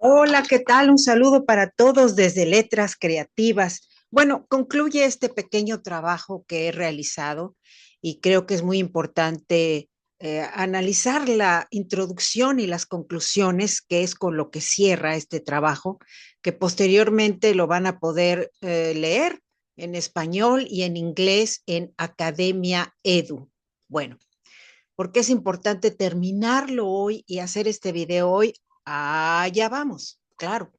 Hola, ¿qué tal? Un saludo para todos desde Letras Creativas. Bueno, concluye este pequeño trabajo que he realizado y creo que es muy importante analizar la introducción y las conclusiones, que es con lo que cierra este trabajo, que posteriormente lo van a poder leer en español y en inglés en Academia Edu. Bueno, ¿por qué es importante terminarlo hoy y hacer este video hoy? Allá vamos, claro.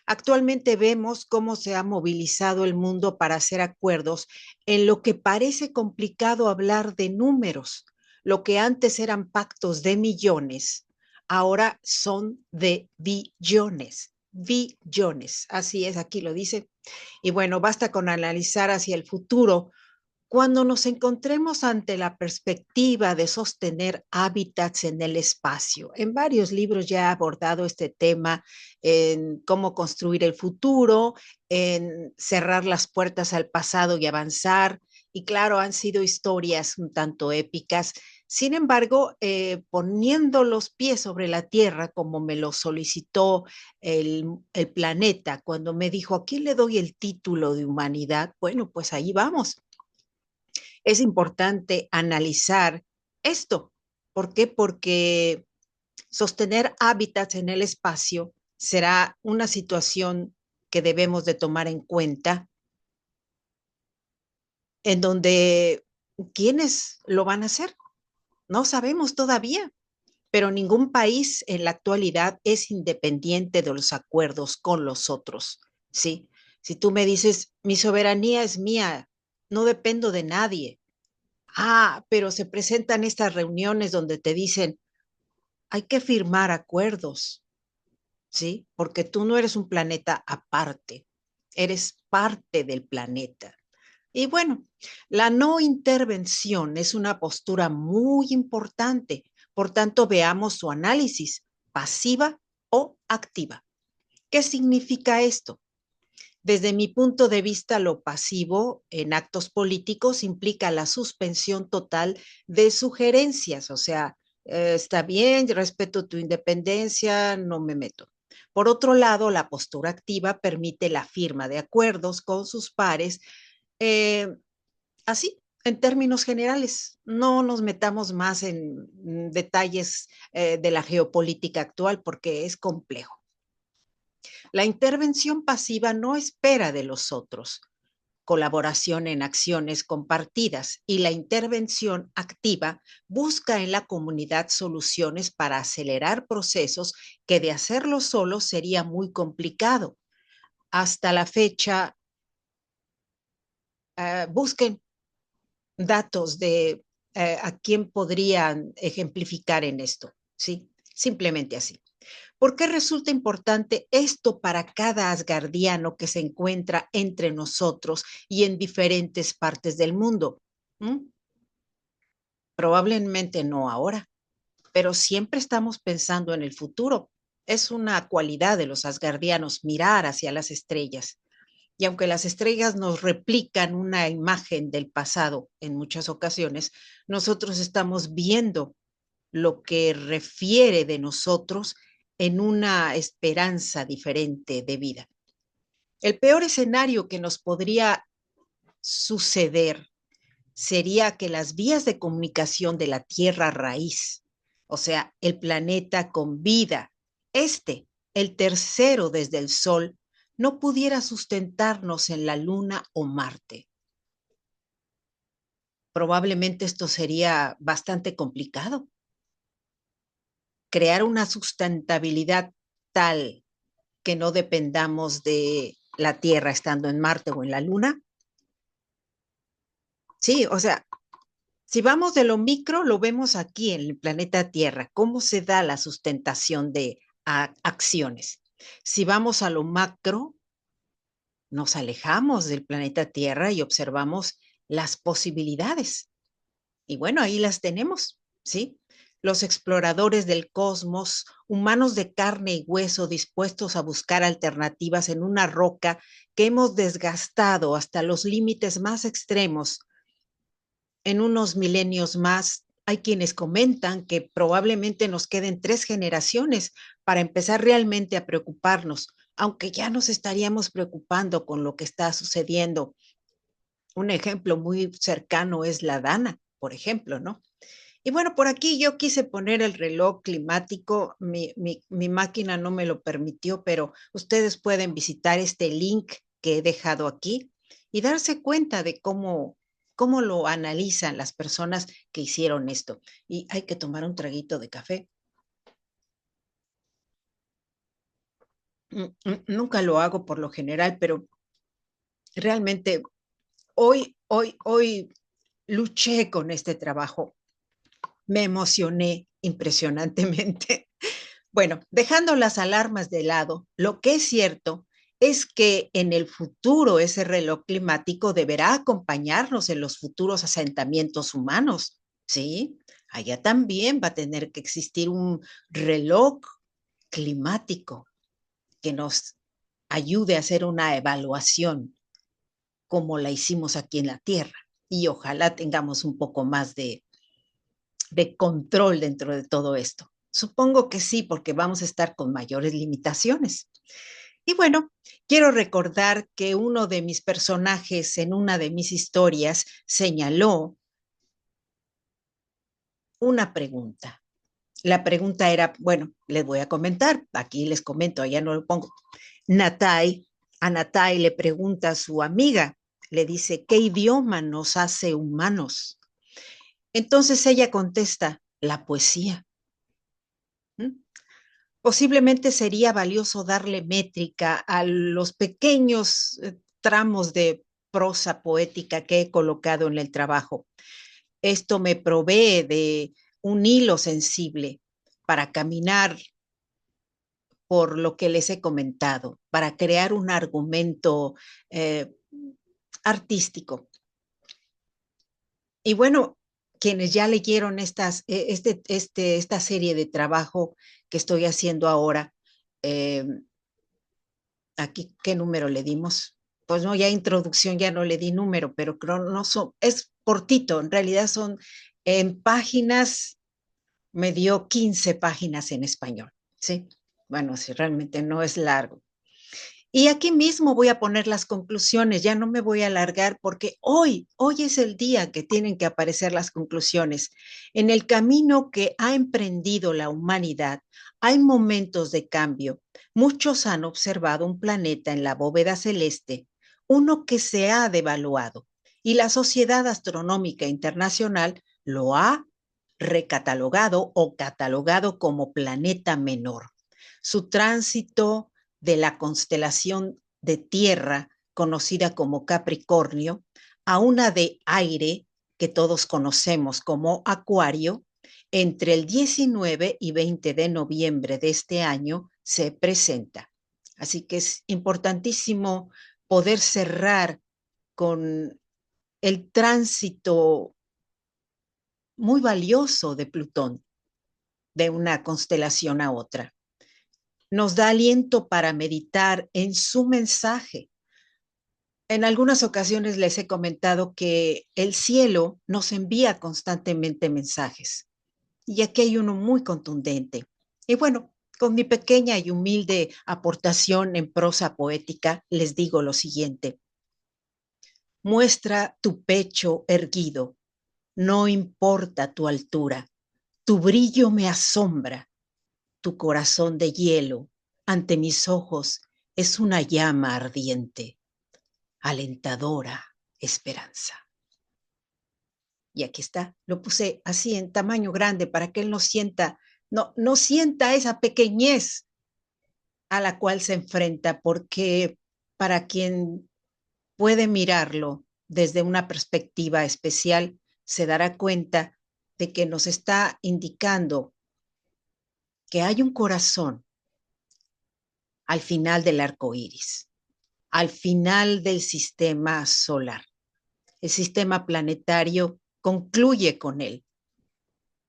Actualmente vemos cómo se ha movilizado el mundo para hacer acuerdos en lo que parece complicado hablar de números. Lo que antes eran pactos de millones, ahora son de billones. Billones, así es, aquí lo dice. Y bueno, basta con analizar hacia el futuro cuando nos encontremos ante la perspectiva de sostener hábitats en el espacio. En varios libros ya he abordado este tema, en cómo construir el futuro, en cerrar las puertas al pasado y avanzar. Y claro, han sido historias un tanto épicas. Sin embargo, poniendo los pies sobre la tierra, como me lo solicitó el planeta, cuando me dijo, ¿a quién le doy el título de humanidad? Bueno, pues ahí vamos. Es importante analizar esto. ¿Por qué? Porque sostener hábitats en el espacio será una situación que debemos de tomar en cuenta, en donde ¿quiénes lo van a hacer? No sabemos todavía, pero ningún país en la actualidad es independiente de los acuerdos con los otros, ¿sí? Si tú me dices, mi soberanía es mía, no dependo de nadie. Pero se presentan estas reuniones donde te dicen, hay que firmar acuerdos, ¿sí? Porque tú no eres un planeta aparte, eres parte del planeta. Y bueno, la no intervención es una postura muy importante. Por tanto, veamos su análisis, pasiva o activa. ¿Qué significa esto? Desde mi punto de vista, lo pasivo en actos políticos implica la suspensión total de sugerencias, o sea, está bien, respeto tu independencia, no me meto. Por otro lado, la postura activa permite la firma de acuerdos con sus pares, eh, así, en términos generales. No nos metamos más en detalles de la geopolítica actual porque es complejo. La intervención pasiva no espera de los otros colaboración en acciones compartidas y la intervención activa busca en la comunidad soluciones para acelerar procesos que de hacerlo solo sería muy complicado. Hasta la fecha, busquen datos de a quién podrían ejemplificar en esto, ¿sí? Simplemente así. ¿Por qué resulta importante esto para cada asgardiano que se encuentra entre nosotros y en diferentes partes del mundo? ¿Mm? Probablemente no ahora, pero siempre estamos pensando en el futuro. Es una cualidad de los asgardianos mirar hacia las estrellas. Y aunque las estrellas nos replican una imagen del pasado en muchas ocasiones, nosotros estamos viendo lo que refiere de nosotros en una esperanza diferente de vida. El peor escenario que nos podría suceder sería que las vías de comunicación de la Tierra raíz, o sea, el planeta con vida, este, el tercero desde el Sol, no pudiera sustentarnos en la Luna o Marte. Probablemente esto sería bastante complicado. Crear una sustentabilidad tal que no dependamos de la Tierra estando en Marte o en la Luna. Sí, o sea, si vamos de lo micro, lo vemos aquí en el planeta Tierra, cómo se da la sustentación de acciones. Si vamos a lo macro, nos alejamos del planeta Tierra y observamos las posibilidades. Y bueno, ahí las tenemos, ¿sí? Los exploradores del cosmos, humanos de carne y hueso dispuestos a buscar alternativas en una roca que hemos desgastado hasta los límites más extremos. En unos milenios más Hay quienes comentan que probablemente nos queden 3 generaciones para empezar realmente a preocuparnos, aunque ya nos estaríamos preocupando con lo que está sucediendo. Un ejemplo muy cercano es la Dana, por ejemplo, ¿no? Y bueno, por aquí yo quise poner el reloj climático, mi máquina no me lo permitió, pero ustedes pueden visitar este link que he dejado aquí y darse cuenta de cómo lo analizan las personas que hicieron esto. Y hay que tomar un traguito de café. Nunca lo hago por lo general, pero realmente hoy luché con este trabajo. Me emocioné impresionantemente. Bueno, dejando las alarmas de lado, lo que es cierto es que en el futuro ese reloj climático deberá acompañarnos en los futuros asentamientos humanos, ¿sí? Allá también va a tener que existir un reloj climático que nos ayude a hacer una evaluación como la hicimos aquí en la Tierra. Y ojalá tengamos un poco más de control dentro de todo esto. Supongo que sí, porque vamos a estar con mayores limitaciones. Y bueno, quiero recordar que uno de mis personajes en una de mis historias señaló una pregunta. La pregunta era, bueno, les voy a comentar, aquí les comento, allá no lo pongo. Natai, a Natai le pregunta a su amiga, le dice, ¿qué idioma nos hace humanos? Entonces ella contesta, la poesía. ¿Mm? Posiblemente sería valioso darle métrica a los pequeños tramos de prosa poética que he colocado en el trabajo. Esto me provee de un hilo sensible para caminar por lo que les he comentado, para crear un argumento eh, artístico. Y bueno, quienes ya leyeron esta serie de trabajo que estoy haciendo ahora, eh, aquí, ¿qué número le dimos? Pues no, ya introducción ya no le di número, pero creo no son, es cortito, en realidad son en páginas, me dio 15 páginas en español, ¿sí? Bueno, si realmente no es largo. Y aquí mismo voy a poner las conclusiones, ya no me voy a alargar porque hoy es el día que tienen que aparecer las conclusiones. En el camino que ha emprendido la humanidad hay momentos de cambio. Muchos han observado un planeta en la bóveda celeste, uno que se ha devaluado, y la Sociedad Astronómica Internacional lo ha recatalogado o catalogado como planeta menor. Su tránsito de la constelación de tierra, conocida como Capricornio, a una de aire, que todos conocemos como Acuario, entre el 19 y 20 de noviembre de este año se presenta. Así que es importantísimo poder cerrar con el tránsito muy valioso de Plutón, de una constelación a otra. Nos da aliento para meditar en su mensaje. En algunas ocasiones les he comentado que el cielo nos envía constantemente mensajes y aquí hay uno muy contundente. Y bueno, con mi pequeña y humilde aportación en prosa poética, les digo lo siguiente. Muestra tu pecho erguido, no importa tu altura, tu brillo me asombra, tu corazón de hielo ante mis ojos es una llama ardiente, alentadora esperanza. Y aquí está, lo puse así en tamaño grande para que él no sienta esa pequeñez a la cual se enfrenta, porque para quien puede mirarlo desde una perspectiva especial, se dará cuenta de que nos está indicando que hay un corazón al final del arco iris, al final del sistema solar. El sistema planetario concluye con él.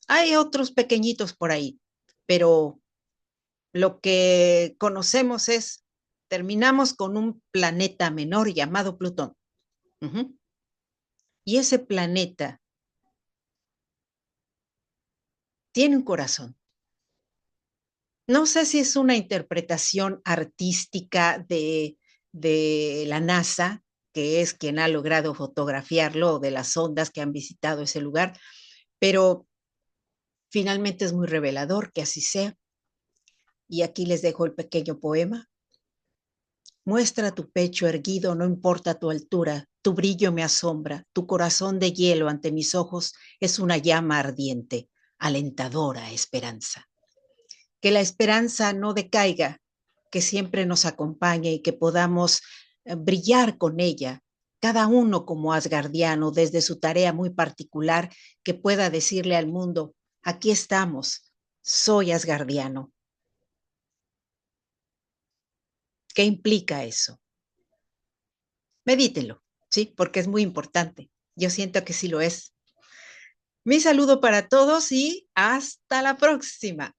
Hay otros pequeñitos por ahí, pero lo que conocemos es, terminamos con un planeta menor llamado Plutón. Uh -huh. Y ese planeta tiene un corazón. No sé si es una interpretación artística de la NASA, que es quien ha logrado fotografiarlo, o de las ondas que han visitado ese lugar, pero finalmente es muy revelador que así sea. Y aquí les dejo el pequeño poema. Muestra tu pecho erguido, no importa tu altura, tu brillo me asombra, tu corazón de hielo ante mis ojos es una llama ardiente, alentadora esperanza. Que la esperanza no decaiga, que siempre nos acompañe y que podamos brillar con ella, cada uno como asgardiano desde su tarea muy particular, que pueda decirle al mundo, aquí estamos, soy asgardiano. ¿Qué implica eso? Medítelo, ¿sí? Porque es muy importante. Yo siento que sí lo es. Mi saludo para todos y hasta la próxima.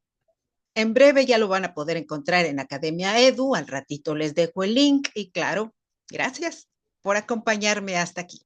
En breve ya lo van a poder encontrar en Academia Edu. Al ratito les dejo el link y claro, gracias por acompañarme hasta aquí.